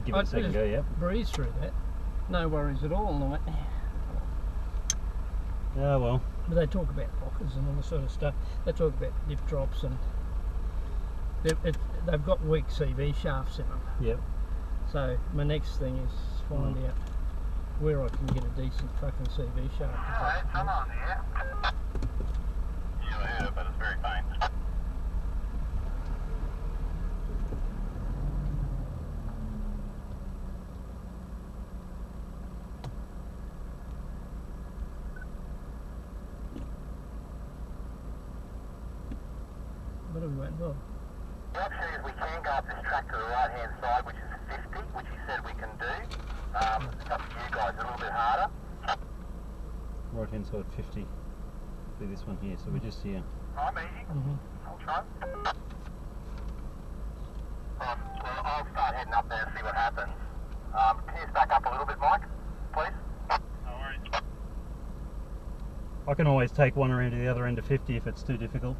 give it a second go, yeah. Breeze through that. No worries at all on the way. Yeah, well. But they talk about rockers and all this sort of stuff. They talk about dip drops and they've got weak CV shafts in them. Yep. So my next thing is find out where I can get a decent fucking CV shaft. Yeah, it's on there. Yeah, but it's very faint. What have we went for? The option is we can go up this track to the right hand side, which is 50, which he said we can do. It's up to you guys, a little bit harder. Right hand side 50. See this one here, so we're just here. I'm easy. I'll try. Well, I'll start heading up there and see what happens. Can you stack up a little bit, Mike, please? No worries. I can always take one around to the other end of 50 if it's too difficult.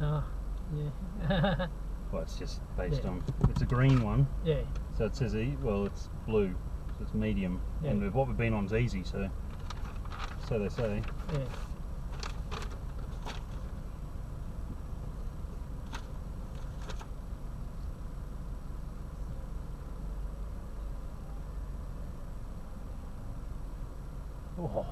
Oh, yeah. Well, it's just based on, it's a green one. Yeah. So it says, well, it's blue, so it's medium. Yeah. And what we've been on is easy, so they say. Yeah. Oh.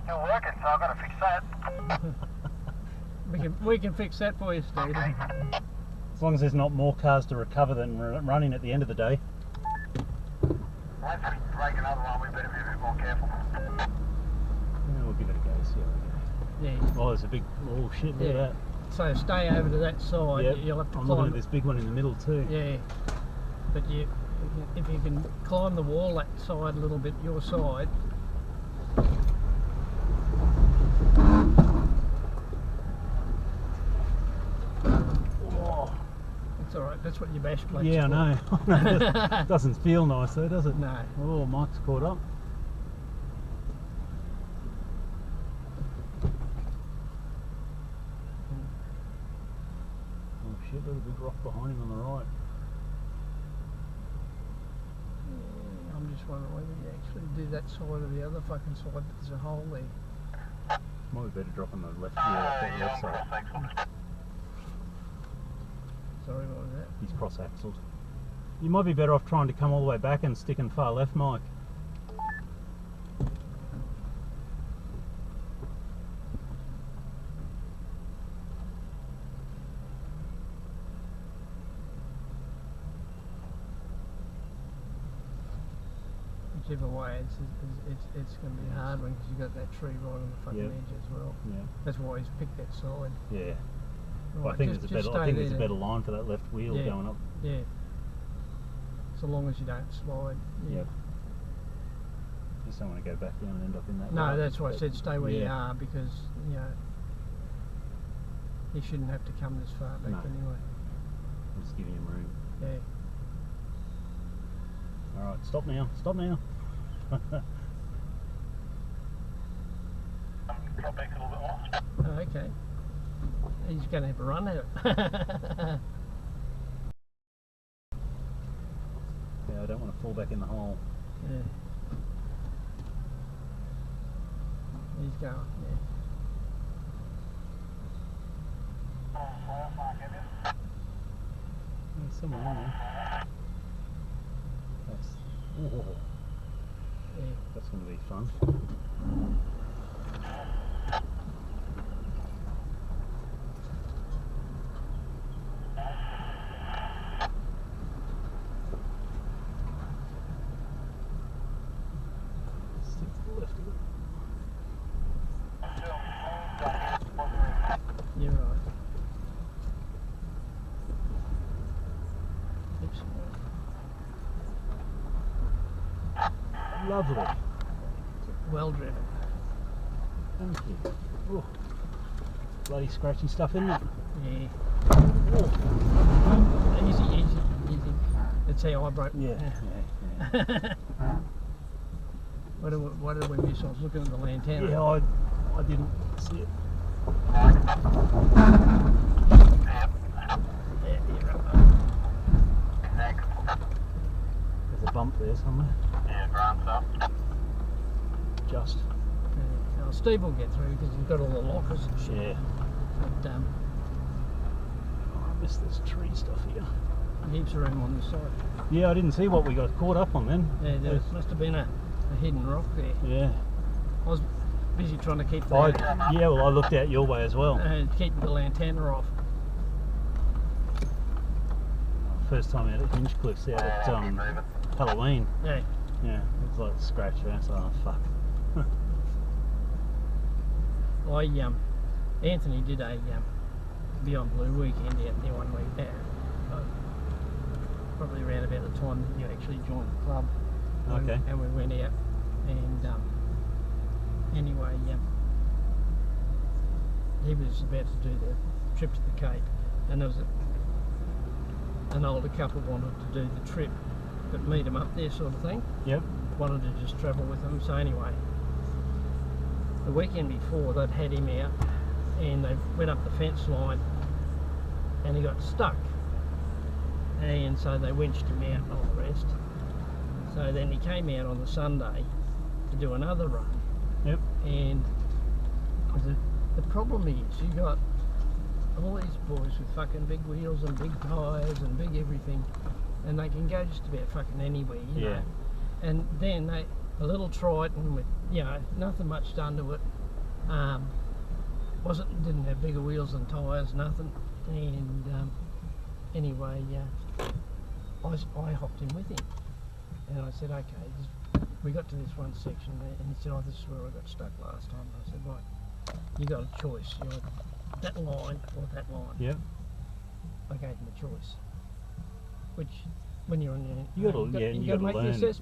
Still working, so I've got to fix that. we can fix that for you, Steve. Okay. As long as there's not more cars to recover than running at the end of the day. Once we break another one, we better be a bit more careful. Yeah, we'll give it a go, see how we go. Yeah. Oh, there's a big, oh shit, look at that. So stay over to that side. Yep. You'll have to I'm climb. looking at this big one in the middle too. Yeah. But if you can climb the wall that side a little bit, your side. It's alright, that's what your bash plate's Yeah, for. I know. It doesn't feel nice though, does it? No. Oh, Mike's caught up. Oh shit, there's a big rock behind him on the right. Yeah, I'm just wondering whether you actually do that side or the other fucking side, but there's a hole there. Might be better dropping the left, that left side. Sorry, what was that? He's cross-axled. You might be better off trying to come all the way back and sticking far left, Mike. Whichever way, it's going to be a hard one because you've got that tree right on the fucking edge as well. Yeah. That's why he's picked that side. Yeah. Right, Well, I think there's a better line for that left wheel going up. Yeah. So long as you don't slide. Yeah. Yep. Just don't want to go back down and end up in that. No, rut. that's why I said stay where you are because you shouldn't have to come this far back anyway. I'm just giving him room. Yeah. All right, stop now. Stop now. Drop back a little bit more. Oh, okay. He's going to have a run at it. don't want to fall back in the hole. Yeah. He's going, yeah. There's someone on there. Ooh, Yeah. that's going to be fun. Stick to the left of it. You're right. Oops. Lovely. Well driven. Thank you. Ooh. Bloody scratchy stuff, isn't it? Yeah. Ooh. Easy, easy, easy. That's how I broke. Yeah. What did we miss? I was looking at the lantana. Yeah, I didn't see it. Yeah, you're right. There's a bump there somewhere. Yeah, grants up. Just. Now Steve will get through because he's got all the lockers and shit. Yeah. But Oh, I missed this tree stuff here. heaps of room on this side. Yeah, I didn't see what we got caught up on then. Yeah, there must have been a hidden rock there. Yeah. I was busy trying to keep the Yeah, well, I looked out your way as well. keep the lantana off. First time out at Hinchcliffe's out at Halloween. Yeah. Yeah, it was like a scratch there. So, oh, fuck. Anthony did a Beyond Blue weekend out there one week there. Probably around about the time that you actually joined the club. Okay. And we went out and anyway, he was about to do the trip to the Cape, and there was an older couple wanted to do the trip, but meet him up there sort of thing. Yep. Wanted to just travel with them. So anyway, the weekend before they'd had him out, and they went up the fence line, and he got stuck, and so they winched him out and all the rest. So then he came out on the Sunday to do another run. Yep. And the problem is, you got all these boys with fucking big wheels and big tyres and big everything, and they can go just about fucking anywhere, you know. And then a little Triton with, you know, nothing much done to it. Didn't have bigger wheels and tyres, nothing. And anyway, I hopped in with him, and I said, okay. We got to this one section there, and he said, oh, this is where I got stuck last time. And I said, right, you got a choice. You got that line or that line. Yep. I gave him a choice. Which, when you're on your You got to learn. You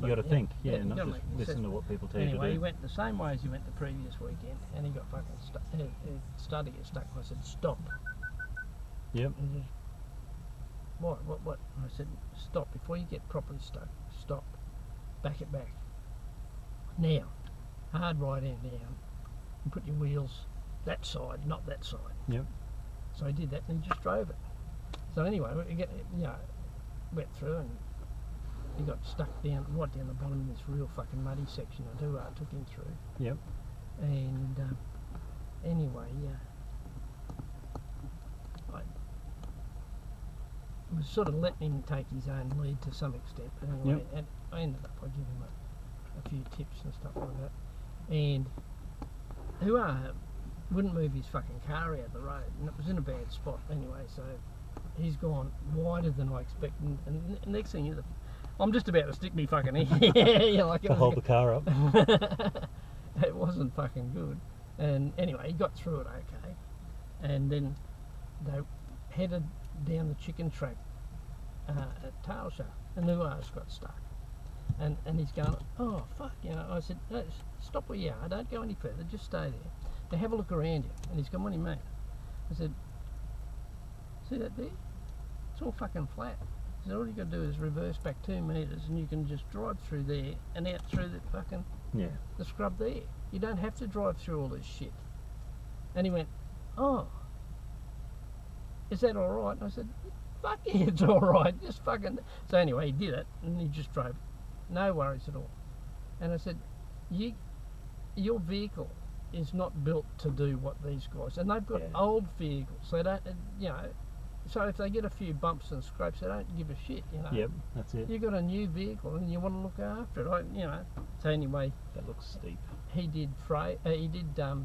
got to think. Yeah, not just listen to what people tell you to do. Anyway, he went the same way as he went the previous weekend, and he got fucking stuck. He started to get stuck. I said, stop. Yep. And he just, what? I said, stop. Before you get properly stuck, stop. Back it back. Now, hard right end down, and put your wheels that side, not that side. Yep. So he did that, and he just drove it. So anyway, went through, and he got stuck right down the bottom of this real fucking muddy section. I took him through. Yep. And anyway, I was sort of letting him take his own lead to some extent. But anyway, and I ended up, I gave him a few tips and stuff like that. And wouldn't move his fucking car out the road, and it was in a bad spot anyway. So he's gone wider than I expected, and the next thing is, I'm just about to stick me fucking ear. Like to hold the car up. It wasn't fucking good. And anyway, he got through it okay. And then they headed down the chicken track at Tailsha, and Luar's got stuck. And he's going, oh fuck, you know. I said, no, stop where you are, don't go any further, just stay there. Now have a look around you. And he's gone, what do you mean? I said, see that there? It's all fucking flat. He said, all you got to do is reverse back 2 metres, and you can just drive through there and out through the fucking the scrub there. You don't have to drive through all this shit. And he went, oh, is that all right? And I said, fuck yeah, it's all right. Just fucking. So anyway, he did it, and he just drove no worries at all. And I said, your vehicle is not built to do what these guys, and they've got old vehicles. They don't, so if they get a few bumps and scrapes, they don't give a shit, Yep, that's it. You've got a new vehicle and you want to look after it, So anyway, That looks steep. he did the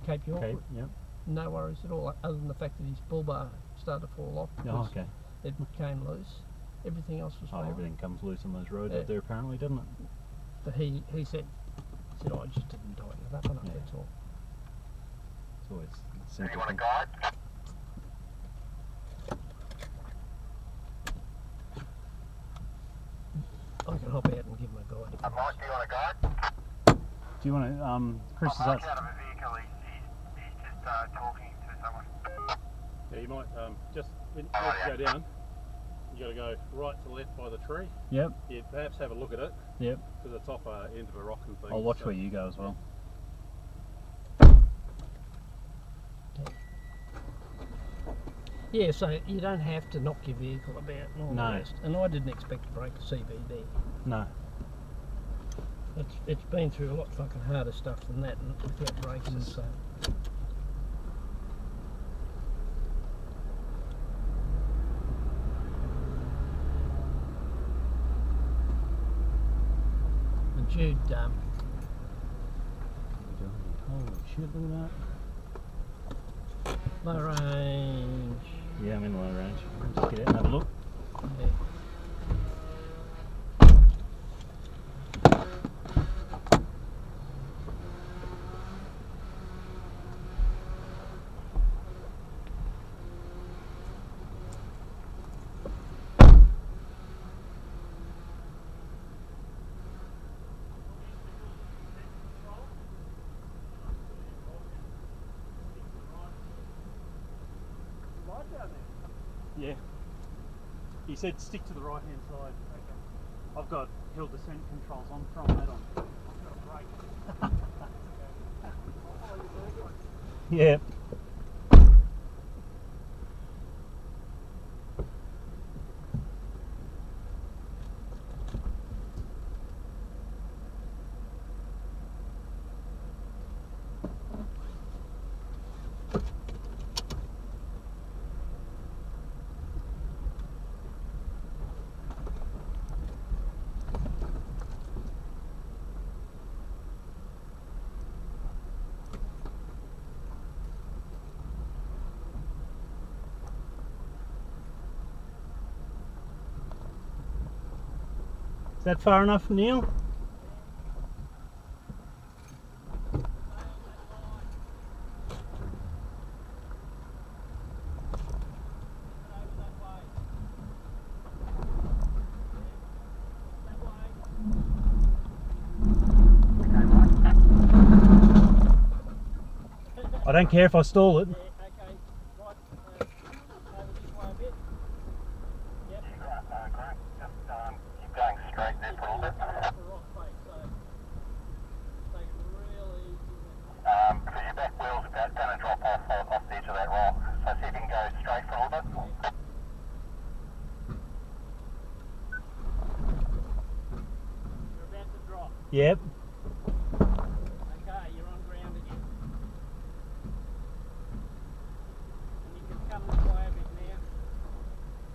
Cape York. Okay, yep. No worries at all, other than the fact that his bull bar started to fall off. Oh, okay. It came loose. Everything else was fine. Everything comes loose on those roads up there apparently, doesn't it? But he said, I just didn't tighten it up enough, that's all. It's always Do simple. you want a guide? I can hop out and give him a guide. Mike, do you want a guide? Do you want to, Chris, is Mike's that... out of a vehicle, he's just talking to someone. Yeah, you might just, when you go down, you got to go right to left by the tree. Yep, Yeah, perhaps have a look at it yep. to the top end of a rock and things. I'll watch where you go as well. Yeah, so you don't have to knock your vehicle about and all No. the rest. And I didn't expect to break a CVD. No. It's been through a lot fucking harder stuff than that, and without breaking. So and Jude, Holy shit, look at low range. that. Yeah, I'm in low range. Just get out and have a look. Yeah. Yeah. He said stick to the right hand side. Okay. I've got hill descent controls on, throwing that on. I've got a brake. Yeah. Is that far enough, Neil? I don't care if I stall it. Keep going straight there for a little bit. Because your back wheel's about going to drop off the edge of that rock. So see if you can go straight for a little bit. You're about to drop. Yep. Okay, you're on ground again. And you can come this way a bit now.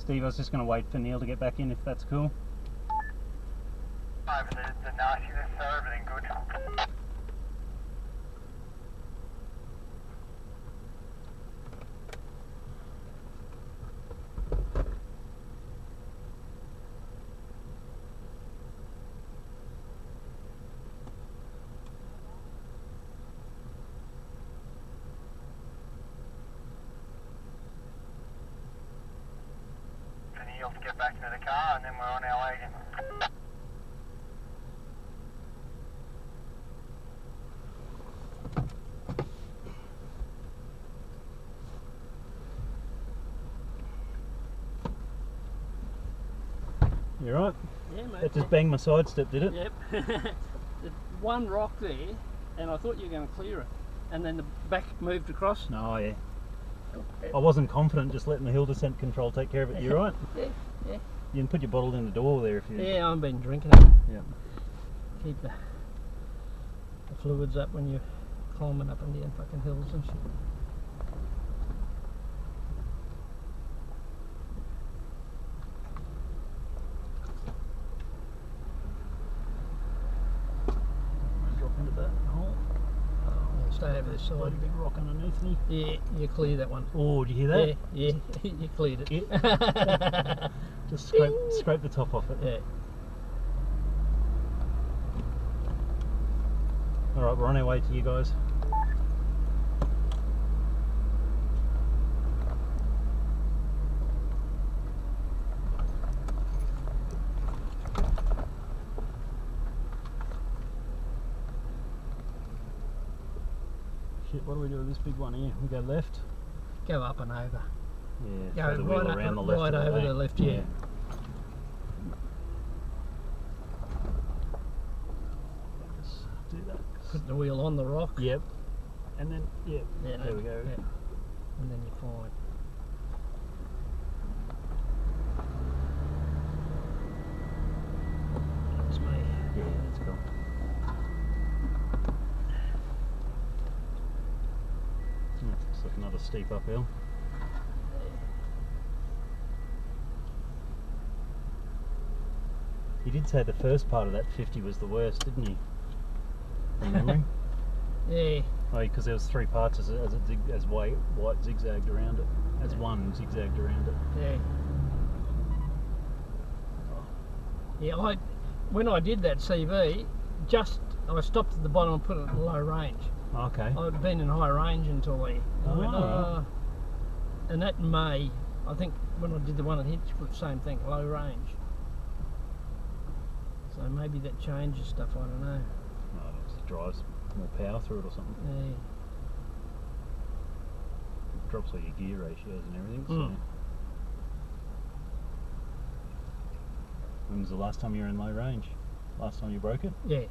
Steve, I was just going to wait for Neil to get back in if that's cool. Over the nastiness, so everything good. Neil to get back into the car and then we're on our way again. You right? Yeah, mate. That just banged my sidestep, did it? Yep. There's one rock there, and I thought you were going to clear it, and then the back moved across. No, yeah. I wasn't confident just letting the hill descent control take care of it. You right? Yeah, yeah. You can put your bottle in the door there if you... Yeah, I've been drinking it. Yeah. Keep the fluids up when you're climbing up and down fucking hills and shit. Drop into that hole. Yeah, stay over this Bloody side. big rock underneath me. Yeah, you clear that one. Oh, do you hear that? Yeah, yeah, you cleared it. Yeah. Just scrape the top off it. Yeah. Alright, we're on our way to you guys. Shit, what do we do with this big one here? We go left? Go up and over. Yeah, Go throw the wheel right, around the left right of the over lane. the left, yeah. Let's do that. Put the wheel on the rock. Yep. And then, yeah, Yeah, there we go. Yeah. And then you're fine. That's me. Yeah, that's cool. Looks like another steep uphill. He did say the first part of that 50 was the worst, didn't he? From memory? Yeah. Oh, because there was three parts as white zigzagged around it, as one zigzagged around it. Yeah. Yeah, when I did that CV, I stopped at the bottom and put it in low range. Okay. I'd been in high range until I went, Oh. and that May, I think when I did the one at Hitchcock, same thing, low range. So maybe that changes stuff, I don't know. Oh, it just drives more power through it or something. Yeah. It drops all your gear ratios and everything. So. Mm. When was the last time you were in low range? Last time you broke it? Yeah.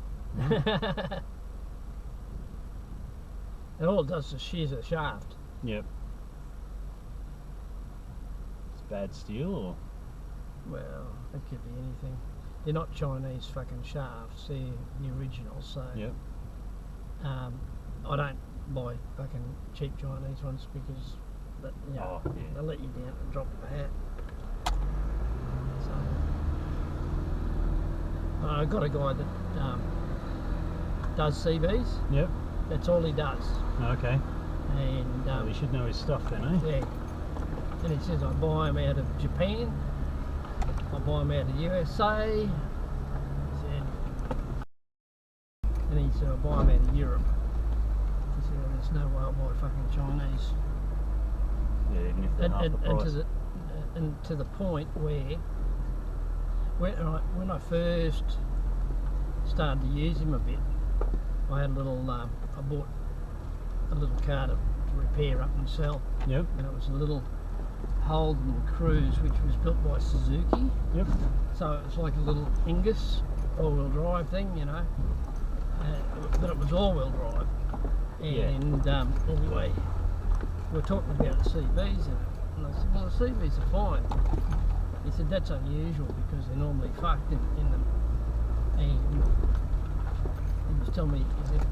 And all it does is shears the shaft. Yep. It's bad steel or? Well, it could be anything. They're not Chinese fucking shafts, they're the original, so Yep. I don't buy fucking cheap Chinese ones because that, you know, Oh, yeah. they'll let you down and drop the hat. So I got a guy that does CVs. Yep. That's all he does. Okay. And Well, he should know his stuff then, eh? yeah. And he says I buy them out of Japan. I buy them out of USA. He said, and he said I buy them out of Europe. He said there's no way I'll buy fucking Chinese. Yeah, even if they're half the price. And to the point where when I first started to use him a bit, I had a little I bought a little car to repair up and sell. Yep. And it was a little Holden Cruise, which was built by Suzuki. Yep. So it was like a little Angus all-wheel drive thing, you know. But it was all-wheel drive. And anyway, we were talking about the CVs, and I said, well, the CVs are fine. He said, that's unusual because they're normally fucked in them. And he was telling me, he said,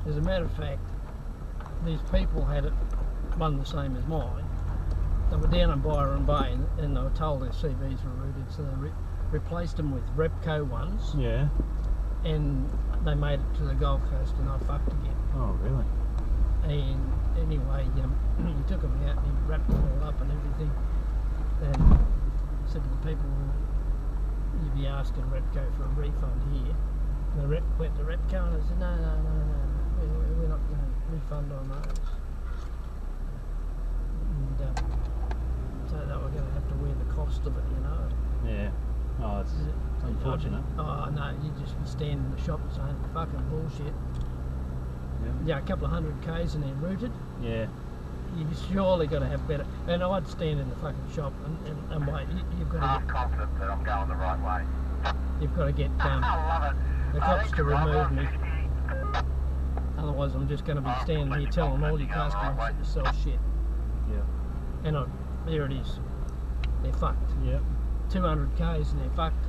as a matter of fact, these people had it, one the same as mine, they were down in Byron Bay, and they were told their CVs were routed, so they replaced them with Repco ones, Yeah. and they made it to the Gold Coast, and I fucked again. Oh, really? And anyway, he took them out and he wrapped them all up and everything, and said to the people, you'd be asking Repco for a refund here. And the rep went to Repco and I said, no, we're not going to refund on those. And so they were going to have to wear the cost of it, you know. Yeah. Oh, it's unfortunate. Oh no, you just be standing in the shop and saying fucking bullshit. Yeah, a couple of 100 Ks and they're routed. Yeah. You've surely got to have better. And I'd stand in the fucking shop and wait. You've got to I'm confident that I'm going the right way. You've got to get I love it. the cops to remove me. Otherwise, I'm just going to be standing here telling all your customers that you sell shit. Yeah. And there it is. They're fucked. Yep. 200 Ks and they're fucked.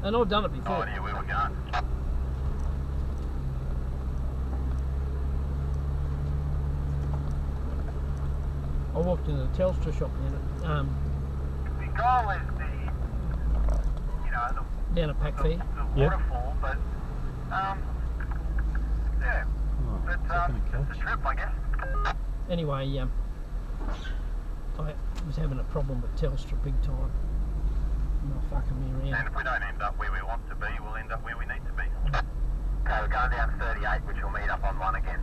And I've done it No before. idea where we're going. I walked into the Telstra shop The goal is down at Pack Fair. the waterfall, but yeah. Oh, But second it's coach. a trip, I guess. Anyway, I was having a problem with Telstra big time. Not fucking me And around. if we don't end up where we want to be, we'll end up where we need to be. Okay, we're going down 38, which will meet up on 1 again.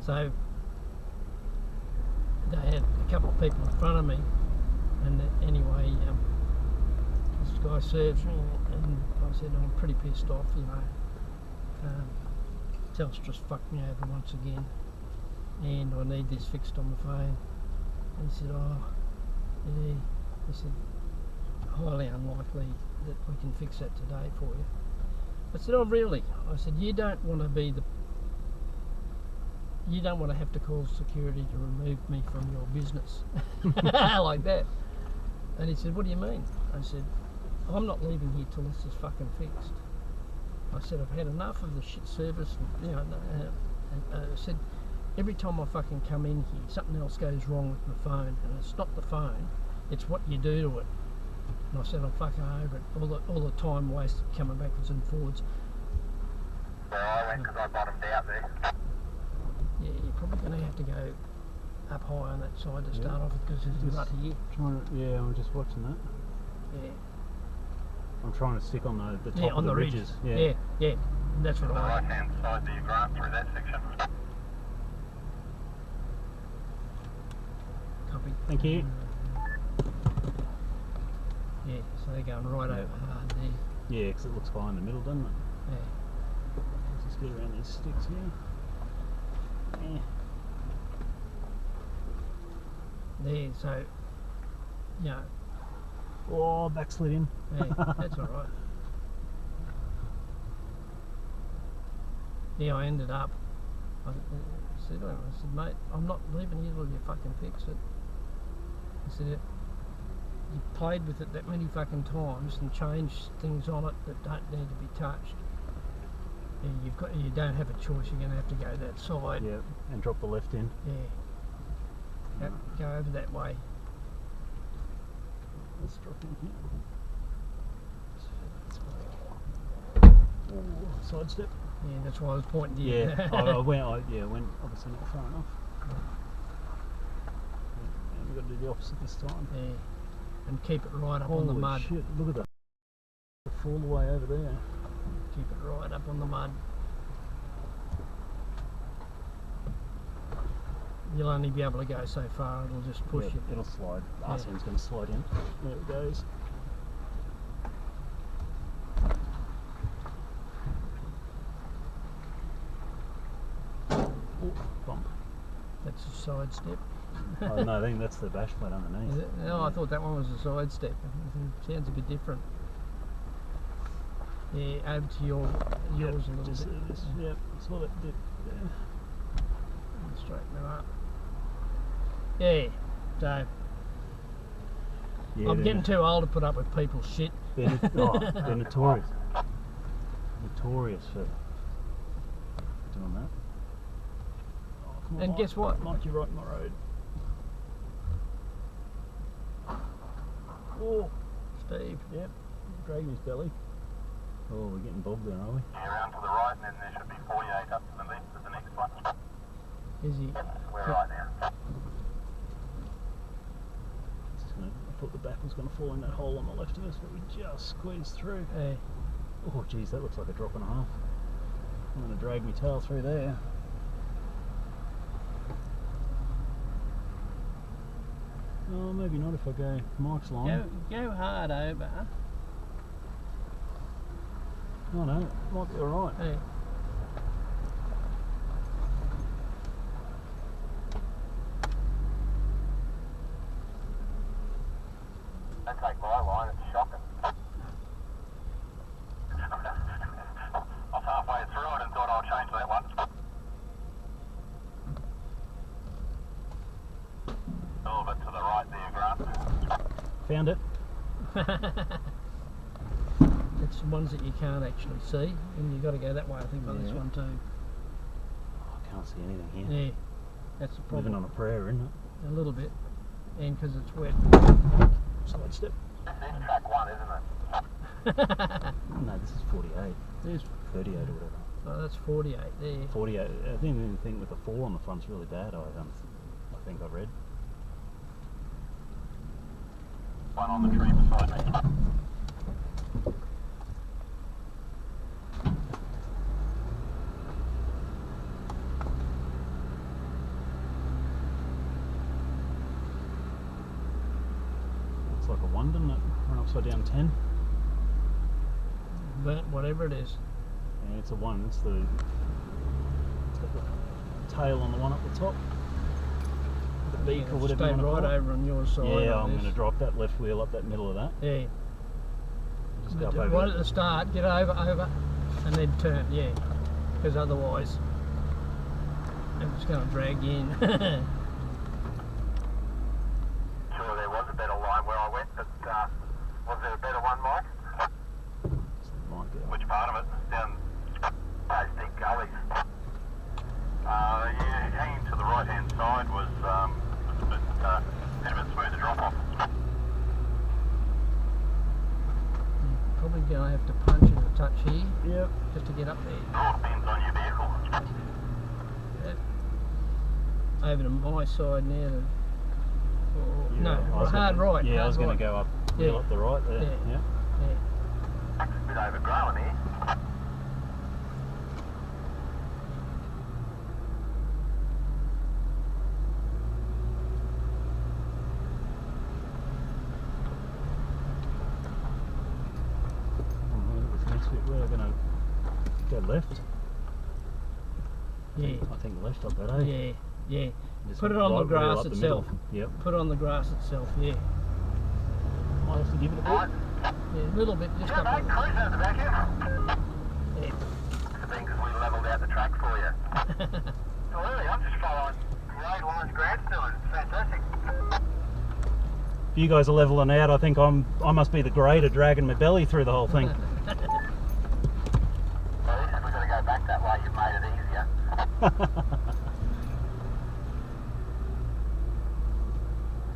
So they had a couple of people in front of me, and anyway, this guy serves me, and I said I'm pretty pissed off, you know. Telstra's fucked me over once again, and I need this fixed on the phone. And he said, oh, yeah. He said, highly unlikely that we can fix that today for you. I said, oh really? I said, you don't want to have to call security to remove me from your business like that. And he said, what do you mean? I said, I'm not leaving here till this is fucking fixed. I said, I've had enough of the shit service, and, you know, and I said, every time I fucking come in here, something else goes wrong with my phone, and it's not the phone, it's what you do to it. And I said, I'm fucking over it. All the time wasted coming backwards and forwards. Where I went, because I bottomed out there. Yeah, you're probably going to have to go up high on that side to start off with, because there's a rut here. Yeah, I'm just watching that. Yeah. I'm trying to stick on the top On of the the ridges. Yeah. That's what The I. right-hand side that you grant through that section. Copy. Thank you. Yeah, so they're going right over hard there. Yeah, because it looks fine in the middle, doesn't it? Yeah. Let's just get around these sticks here. Yeah. There, so, you know, Oh, backslid in. yeah, that's alright. Yeah, I ended up, I said to him, I said, mate, I'm not leaving here till you fucking fix it. I said, you played with it that many fucking times and changed things on it that don't need to be touched. Yeah, you don't have a choice, you're going to have to go that side. Yeah, and drop the left in. Yeah. Go over that way. Let's drop in here. Oh, side step. Yeah, that's why I was pointing to you. Yeah, I went obviously not far enough. And we've got to do the opposite this time. Yeah. And keep it right up on the mud. Shit, look at that. Fall the way over there. Keep it right up on the mud. You'll only be able to go so far, it'll just push you. It'll slide. Yeah. RCM's going to slide in. There it goes. Oh, bump. That's a side step. Oh no, I think that's the bash plate underneath. Is it? No, I thought that one was a side step. It sounds a bit different. Yeah, over to yours a little just bit. Yep, saw that dip there. Straighten it up. Yeah, so Yeah, I'm getting too old to put up with people's shit. They're notorious. Notorious for doing that. Oh, And guess what? Mike, you're right in my road. Oh, Steve. yep, dragging his belly. Oh, we're getting bogged there, are we? Yeah, around to the right, and then there should be 48 up to the left of the next one. Is he? We're right now. I thought the back was going to fall in that hole on the left of us, but we just squeezed through. Oh, geez, that looks like a drop and a half. I'm going to drag my tail through there. Oh, maybe not if I go Mike's line. Go hard over. Oh no, it might be alright. Hey. Don't take my line, it's shocking. I was halfway through it and thought I'll change that one. A little bit to the right there, Grant. Found it. It's the ones that you can't actually see, and you've got to go that way, I think, on this one too. Oh, I can't see anything here. Yeah, that's the problem. Living on a prayer, isn't it? A little bit, and because it's wet. Side step. This is track one, isn't it? No, this is 48. There's, 38 or whatever. oh, that's 48 there. 48. I didn't even think with the 4 on the front's really bad. I think I read. One on the tree beside me. Looks like a 1, doesn't it? Run upside down 10. But whatever it is. Yeah, it's a 1. It's got the tail on the one up the top. The beak or whatever Stay you want to right call it. over on your side. Yeah, on I'm this. going to drop that left wheel up that middle of that. Yeah. Just go up Right over at the start, get over, and then turn, yeah. Because otherwise, I'm just going to drag you in. Sure, there was a better line where I went, but was there a better one, Mike? Might get up. Which part of it? Down those deep gullies. Yeah, hanging to the right-hand side was a bit of a smoother drop-off. Probably going to have to punch it a touch here, Yep. just to get up there. It all depends on your vehicle. Over to my side now. Yeah, No, I was hard gonna, right. Yeah, I was going hard to right. go up, Yeah. up the right there. Yeah. Yeah. Yeah. It's a bit overgrown here. We're going to go left. Yeah. I think left, I bet, eh? Yeah, yeah. Just Put it on the right wheel grass up the itself. middle. Yep. Put it on the grass itself, yeah. Might have to give it a bit. Right. Yeah, a little bit, just Yeah, up mate, there. cruising at the back end. Yeah. It's a thing because we levelled out the track for you. Oh, really? I'm just following great lines Grant's doing. It's fantastic. If you guys are leveling out, I think I must be the grader dragging my belly through the whole thing. Well, he said we've got to go back that way. You've made it easier.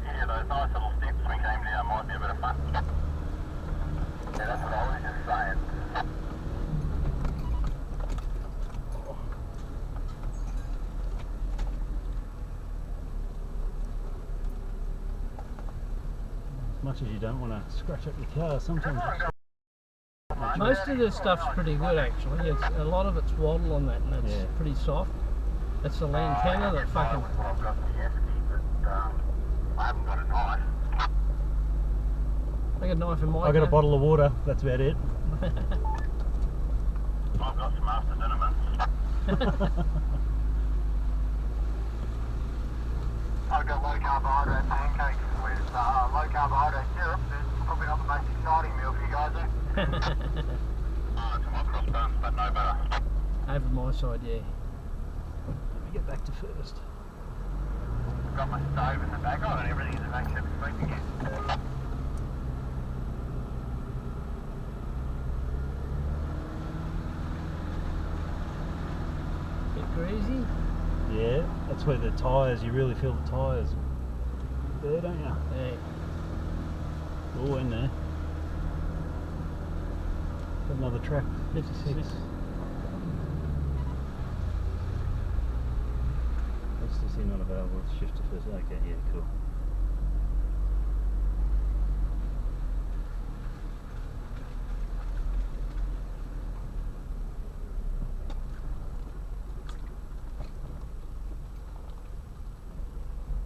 Yeah, those nice little steps we came down might be a bit of fun. Yeah, that's what I was just saying. As much as you don't want to scratch up your car, sometimes it's Most of this stuff's pretty good actually. It's a lot of it's waddle on that, and it's Yeah. pretty soft. It's the Lantana that fucking. Well, I've got the Yeski, but I haven't got a knife. I got a knife in my. I got a car. bottle of water, that's about it. I've got some after dinner mints. I've got low carbohydrate pancakes with low carbohydrate syrup. It's probably not the most exciting meal for you guys, eh? It's my crossbones, but no better. Over my side, yeah. Let me get back to first. I've got my stove in the back on and everything in the back except sleeping here. Bit greasy. Yeah, That's where the tyres, you really feel the tyres there, don't you? Yeah. Oh, in there. Got another track, 56. Ecstasy not available, let's shift to first. Okay, yeah, cool.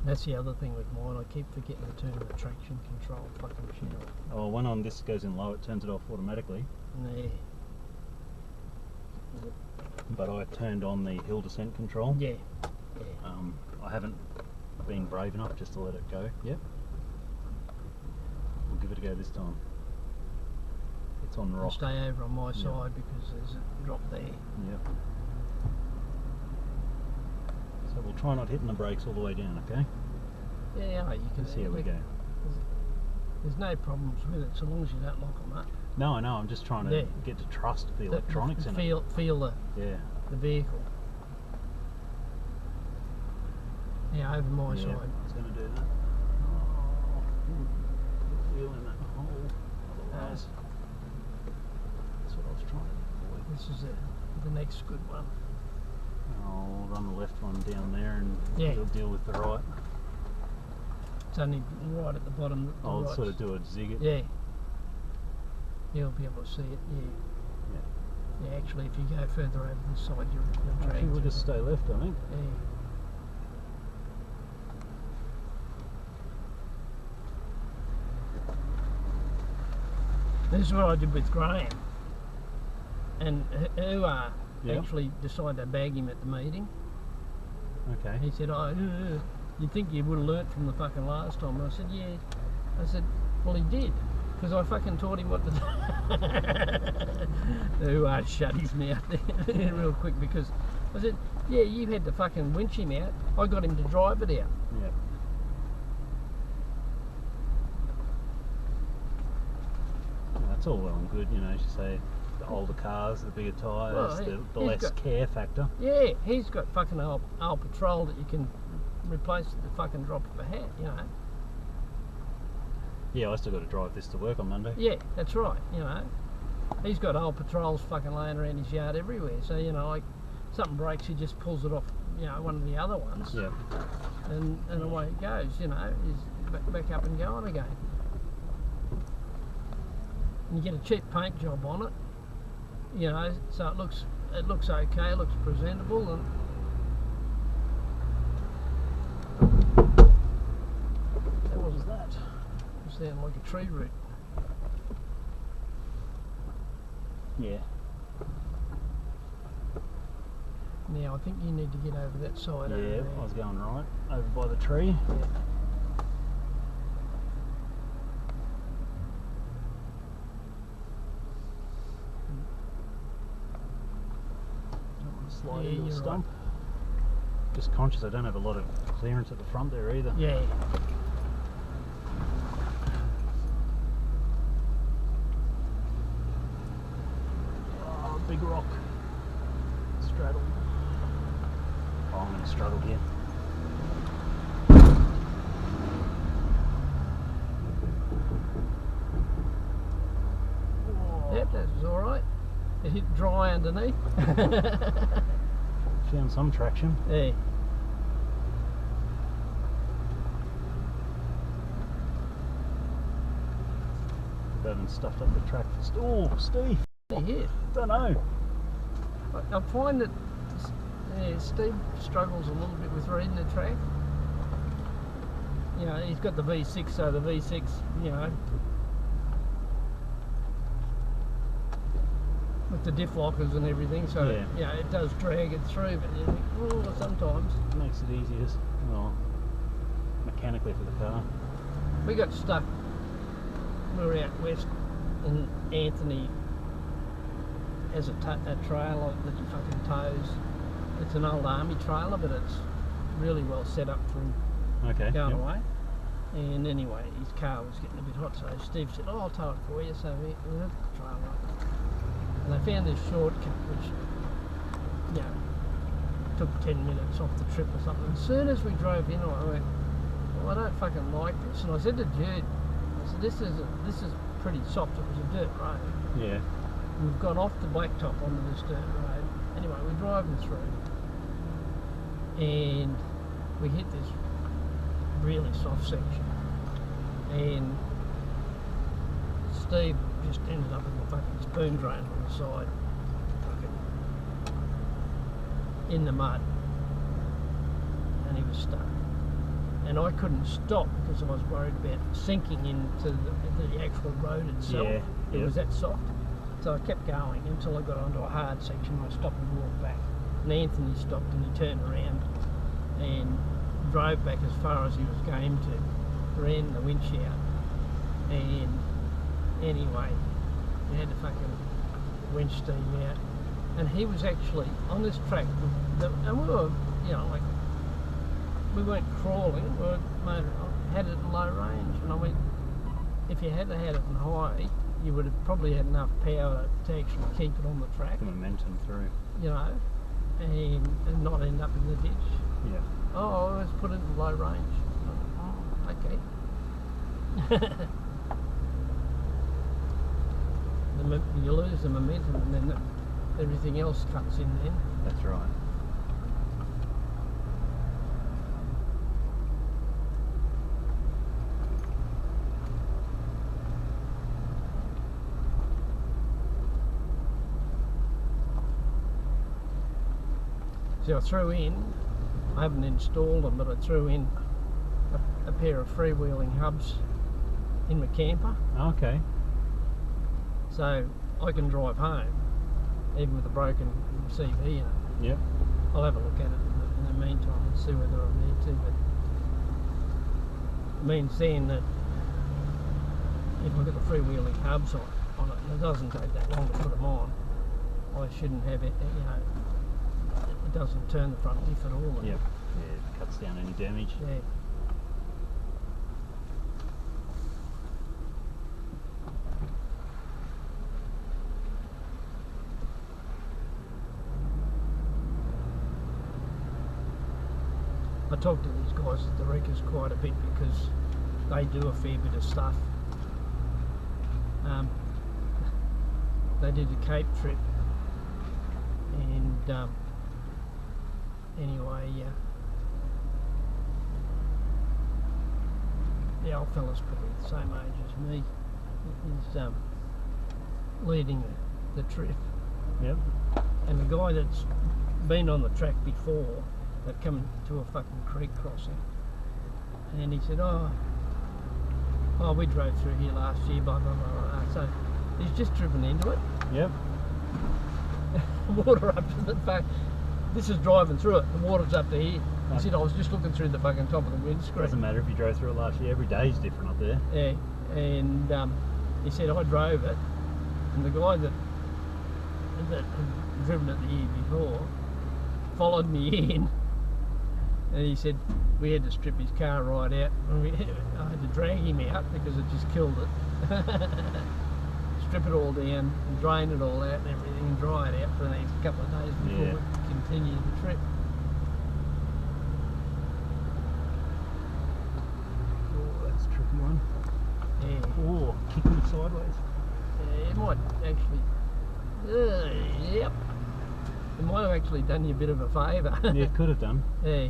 That's the other thing with mine, I keep forgetting to turn the traction control fucking shit off. Oh, when on this goes in low, it turns it off automatically. Yeah. But I turned on the hill descent control. Yeah. I haven't been brave enough just to let it go. Yep. We'll give it a go this time. It's on I'll rock. stay over on my side because there's a drop there. Yep. So we'll try not hitting the brakes all the way down, okay? Yeah, you can Let's see how we go. There's no problems with it so long as you don't lock them up. No, I know, I'm just trying to get to trust the electronics in it. Feel the vehicle. Yeah, over my side. It's going to do that. Oh, put a wheel in that hole. Otherwise, that's what I was trying to avoid. This is the next good one. I'll run the left one down there and Yeah. we'll deal with the right. It's only right at the bottom. I'll sort of do a zig it. Yeah. You'll be able to see it, yeah. Yeah, actually, if you go further over this side, you'll drag. Actually, we'll just stay left, I think. Yeah. This is what I did with Graham, and who actually decided to bag him at the meeting. Okay. He said, "Oh, you'd think you would have learnt from the fucking last time." And I said, "Yeah." I said, "Well, he did, because I fucking taught him what to do." Who shut his mouth there real quick, because I said, "Yeah, you had to fucking winch him out. I got him to drive it out." Yeah. That's all well and good, you know, as you say, the older cars, the bigger tyres, the less care factor. Yeah, he's got fucking old patrol that you can replace at the fucking drop of a hat, you know. Yeah, I still got to drive this to work on Monday. Yeah, that's right, you know. He's got old patrols fucking laying around his yard everywhere, so, you know, like, something breaks, he just pulls it off, you know, one of the other ones. Yeah. And away it goes, you know, he's back up and going again. And you get a cheap paint job on it, you know, so it looks okay, it looks presentable, and What was that? it sounded like a tree root. Yeah. Now I think you need to get over that side. Yeah, over there. I was going right over by the tree. Yeah. Slide Yeah, into a you're stump. Just conscious I don't have a lot of clearance at the front there either. Yeah. Oh, big rock. Straddle. Oh, I'm going to straddle here. Yep, that was alright. It hit dry underneath. Found some traction. Yeah. They haven't stuffed up the track for. Oh, Steve! Yeah. Don't know. I find that Steve struggles a little bit with reading the track. You know, he's got the V6, so the V6, you know, with the diff lockers and everything, so Yeah. you know, it does drag it through, but you think, oh, sometimes. It makes it easier, well, mechanically for the car. We got stuck, we were out west, and Anthony has a trailer that he fucking tows. It's an old army trailer, but it's really well set up for him Okay. going yep. away. And anyway, his car was getting a bit hot, so Steve said, "Oh, I'll tow it for you." So we hooked the trailer up. And they found this shortcut, which, you know, took 10 minutes off the trip or something. As soon as we drove in, I went, well, I don't fucking like this. And I said to Jude, I said, this is pretty soft. It was a dirt road. Yeah. We've gone off the blacktop onto this dirt road. Anyway, we're driving through, and we hit this really soft section, and Steve just ended up in the fucking spoon drain on the side, fucking in the mud, and he was stuck. And I couldn't stop because I was worried about sinking into the actual road itself. Yeah, It was that soft. So I kept going until I got onto a hard section. I stopped and walked back. And Anthony stopped and he turned around and drove back as far as he was game to, ran the winch out. And anyway, we had to fucking winch steam out. And he was actually on this track, and we were, you know, like, we weren't crawling, we were had it at low range. And I went, if you had had it in high, you would have probably had enough power to actually keep it on the track. The momentum through. You know, and not end up in the ditch. Yeah. Oh, let's put it in low range. Oh, okay. You lose the momentum, and then everything else cuts in then. That's right. So I threw in, I haven't installed them, but I threw in a pair of freewheeling hubs in my camper. Okay. So I can drive home, even with a broken CV in it. Yep. I'll have a look at it in the meantime and see whether I need to, but it means then that if I've got the freewheeling hubs on it, and it doesn't take that long to put them on, I shouldn't have it, you know, it doesn't turn the front diff at all. Yep. Yeah, it cuts down any damage. Yeah. I talked to these guys at the Wreckers quite a bit because they do a fair bit of stuff. They did a Cape trip, and anyway, the old fella's probably the same age as me. He's leading the trip. Yep. And the guy that's been on the track before, that come to a fucking creek crossing, and he said, oh, we drove through here last year, blah, blah, blah, blah. So he's just driven into it. Yep. Water up to the back. This is driving through it, the water's up to here. He said, I was just looking through the fucking top of the windscreen. Doesn't matter if you drove through it last year, every day's different up there. Yeah, and he said, I drove it, and the guy that had driven it the year before followed me in, and he said we had to strip his car right out. I had to drag him out because it just killed it. Strip it all down, and drain it all out and everything, and dry it out for the next couple of days before we continue the trip. Oh, that's a tricky one. Yeah. Oh, kicking sideways. Yeah, it might actually. Yep. It might have actually done you a bit of a favour. Yeah, it could have done. Yeah.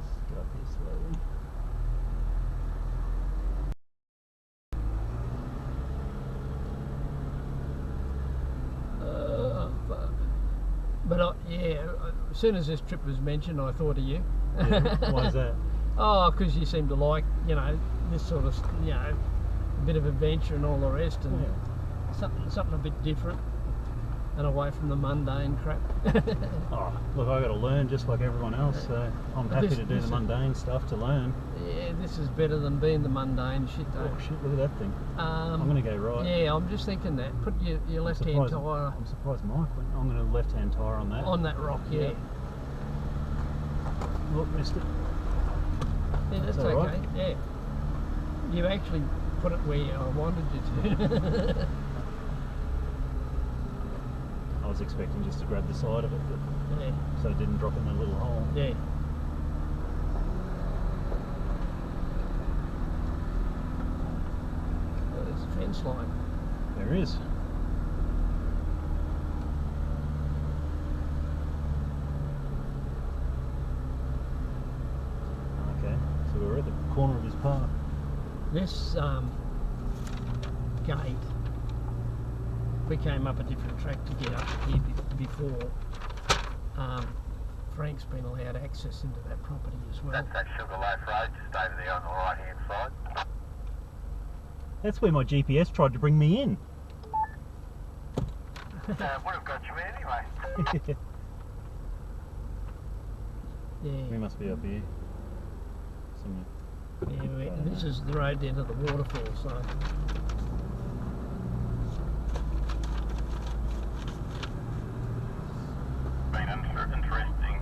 Let's go up here slowly. But yeah, as soon as this trip was mentioned, I thought of you. Yeah, why is that? Oh, because you seem to like, you know, this sort of, you know, a bit of adventure and all the rest, and something a bit different and away from the mundane crap. Oh, look, I've got to learn just like everyone else, so I'm happy to do the mundane stuff to learn. Yeah, this is better than being the mundane shit, though. Oh shit, look at that thing. I'm going to go right. Yeah, I'm just thinking that. Put your left-hand tyre... I'm surprised Mike went. I'm going to left-hand tyre on that. On that rock, yeah. Look, missed it. Yeah, that's okay. Right? Yeah. You actually put it where I wanted you to. was expecting just to grab the side of it, but Yeah. so it didn't drop in that little hole. Yeah. Well, there's a fence line. There is. Okay, so we're at the corner of his park. This gate, we came up a different track to get up here before. Frank's been allowed access into that property as well. That's that Sugarloaf Road, just over there on the right hand side. That's where my GPS tried to bring me in. Would have got you anyway. Yeah. We must be up here. Somewhere. Yeah, this is the road down to the waterfall, so Been an interesting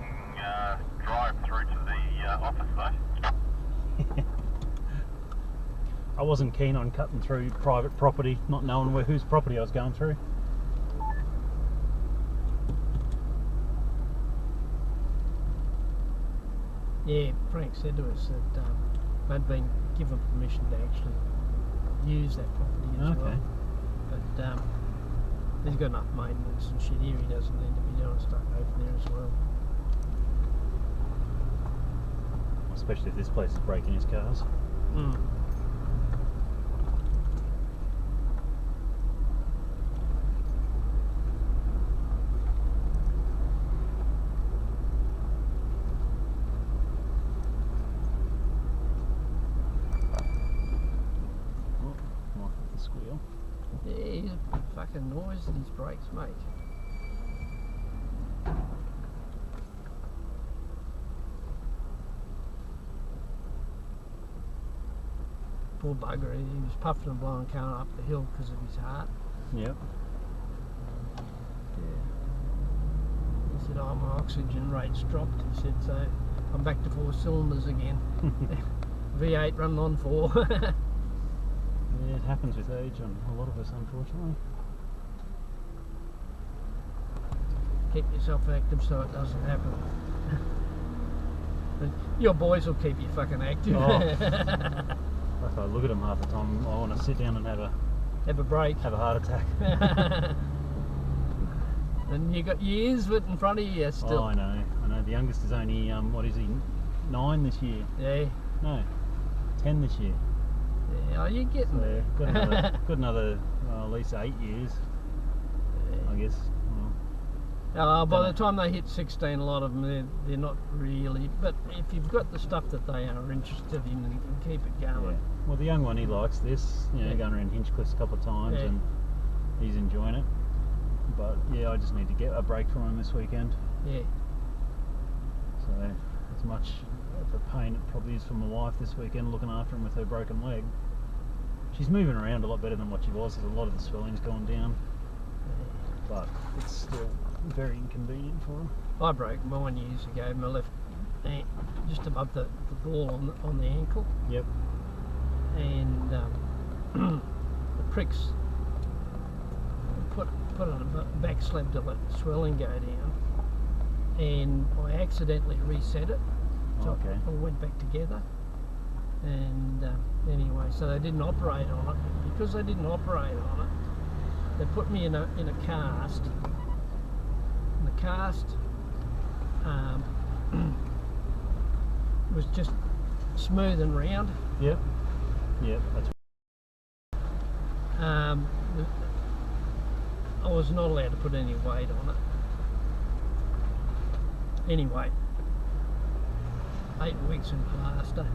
drive through to the office though. I wasn't keen on cutting through private property, not knowing whose property I was going through. yeah, Frank said to us that they'd been given permission to actually use that property as Okay. well. But he's got enough maintenance and shit here, he doesn't need to be doing stuff over there as well. Especially if this place is breaking his cars. Mm. Oh, might have the squeal. Yeah, he's a fucking noise that his brakes make. Poor bugger, he was puffing and blowing coming up the hill because of his heart. Yep. Yeah. He said, oh, my oxygen rate's dropped. He said, so I'm back to 4 cylinders again. V8 running on 4. Yeah, it happens with age on a lot of us, unfortunately. Keep yourself active so it doesn't happen. But your boys will keep you fucking active. Oh. If I look at them half the time, I want to sit down and have a break. have a heart attack. And you got years of it in front of you still. Oh, I know. The youngest is only what is he? 9 this year. Yeah. No, 10 this year. Yeah, oh, you're getting there. So got another at least 8 years, I guess. Well, By the Dunno. time they hit 16, a lot of them, they're not really. But if you've got the stuff that they are interested in, and keep it yeah. going. Well, the young one, he likes this. You know, Yeah. going around Hinchcliffs a couple of times, Yeah. and he's enjoying it. But yeah, I just need to get a break from him this weekend. Yeah. So as much of a pain it probably is for my wife this weekend, looking after him with her broken leg. She's moving around a lot better than what she was. There's a lot of the swelling's gone down, but it's still very inconvenient for her. I broke mine years ago. My left, just above the ball on the ankle, Yep. and the pricks put on a back slab to let the swelling go down, and I accidentally reset it. So Okay. it all went back together. And anyway, so they didn't operate on it. Because they didn't operate on it, they put me in a cast. And the cast was just smooth and round. Yep. Yep. That's I was not allowed to put any weight on it. Anyway, 8 weeks in plaster.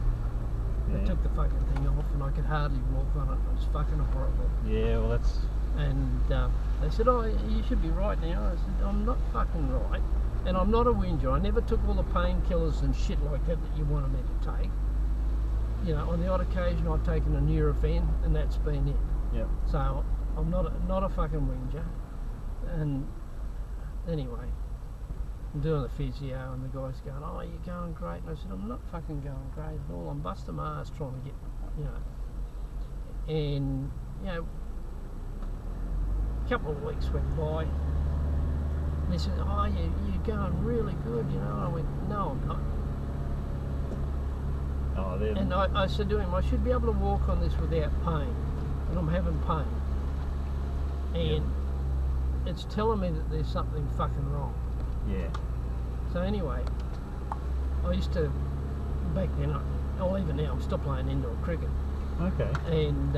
They yeah. took the fucking thing off and I could hardly walk on it. It was fucking horrible. Yeah. Well, that's And they said, oh, you should be right now. I said, I'm not fucking right. And I'm not a whinger. I never took all the painkillers and shit like that you wanted me to take. You know, on the odd occasion I've taken a Nurofen and that's been it. yep. So I'm not a fucking whinger. And anyway, I'm doing the physio and the guy's going, oh, you're going great. And I said, I'm not fucking going great at all. I'm busting my ass trying to get, you know. And, you know, a couple of weeks went by And he said, oh, you're going really good, you know. I went, no, I'm not. Oh, then. And I said to him, I should be able to walk on this without pain, and I'm having pain. And it's telling me that there's something fucking wrong. Yeah. So anyway, I used to, back then, or even now, I'm still playing indoor cricket. Okay. And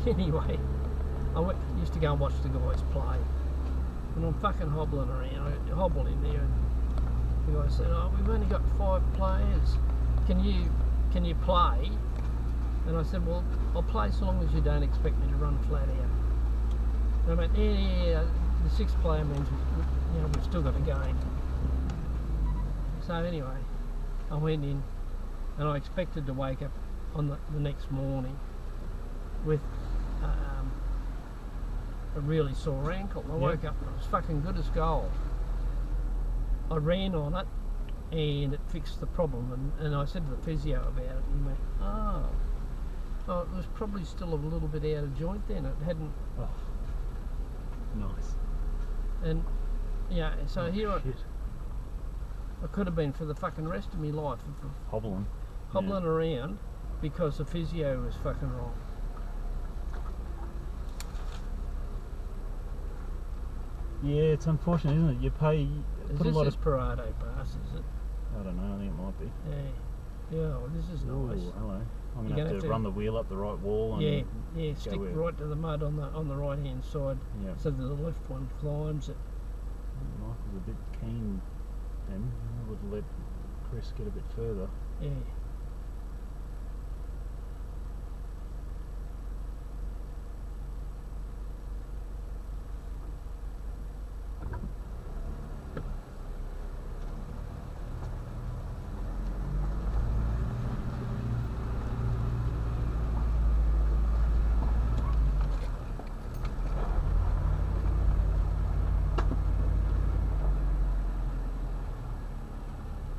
anyway, used to go and watch the guys play. And I'm fucking hobbling around, I hobbled in there, and the guy said, oh, we've only got 5 players. Can you play? And I said, well, I'll play so long as you don't expect me to run flat out. And I went, yeah, the 6th player means, you know, we've still got a game. So anyway, I went in, and I expected to wake up on the next morning with a really sore ankle. I woke up and it was fucking good as gold. I ran on it and it fixed the problem, and I said to the physio about it, and he went, oh, it was probably still a little bit out of joint then. It hadn't. Oh, nice. And yeah, so Oh, here shit. I could have been for the fucking rest of my life Hobbling. hobbling around because the physio was fucking wrong. Yeah, it's unfortunate, isn't it? You pay. Is Put a this lot his of. Parado pass, is it? I don't know. I think it might be. Yeah. Yeah, well, this is nice. Ooh, hello. I'm You're gonna have to run the wheel up the right wall. And Yeah, stick with it. right to the mud on the right hand side, Yeah. so that the left one climbs it. Michael's a bit keen then. I would let Chris get a bit further. Yeah.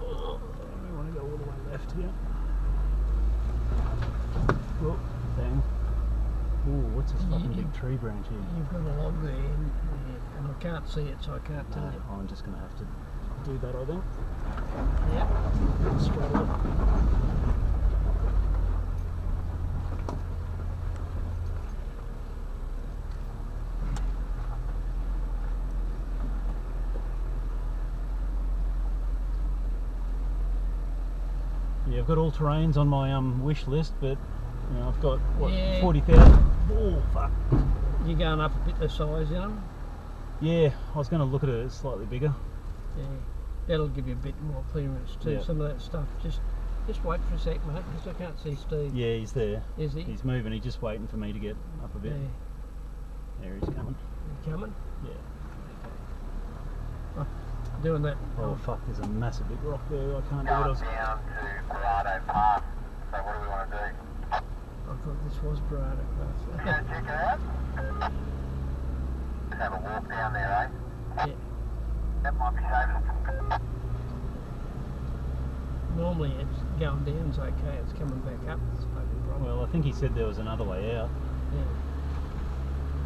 We want to go all the way left here. Oh, dang. Ooh, what's this fucking big tree branch here? You've got a log there, and I can't see it, so I can't tell you. I'm just going to have to do that, I think. Yep. Straight up. Yeah, I've got all terrains on my wish list, but you know, I've got what, Yeah. 40,000. Oh fuck! You're going up a bit the size in them. Yeah, I was going to look at it slightly bigger. Yeah, that'll give you a bit more clearance too. Yeah. Some of that stuff. Just wait for a sec, mate, because I can't see Steve. Yeah, he's there. Is he? He's moving. He's just waiting for me to get up a bit. Yeah. There he's coming. You coming? Yeah. Doing that. Oh fuck! There's a massive big rock there. I can't do Going it. down to Parado Pass. So what do we want to do? I thought this was Parado You Pass. go check it out? Just have a walk down there, eh? Yeah. That might be safe. Normally it's going down's okay. It's coming back up. It's no problem. Well, I think he said there was another way out. Yeah.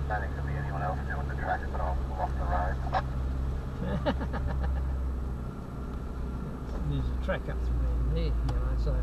I don't think there'll be anyone else doing the tracks, but I'll block the road. There's a track up through there, you know, so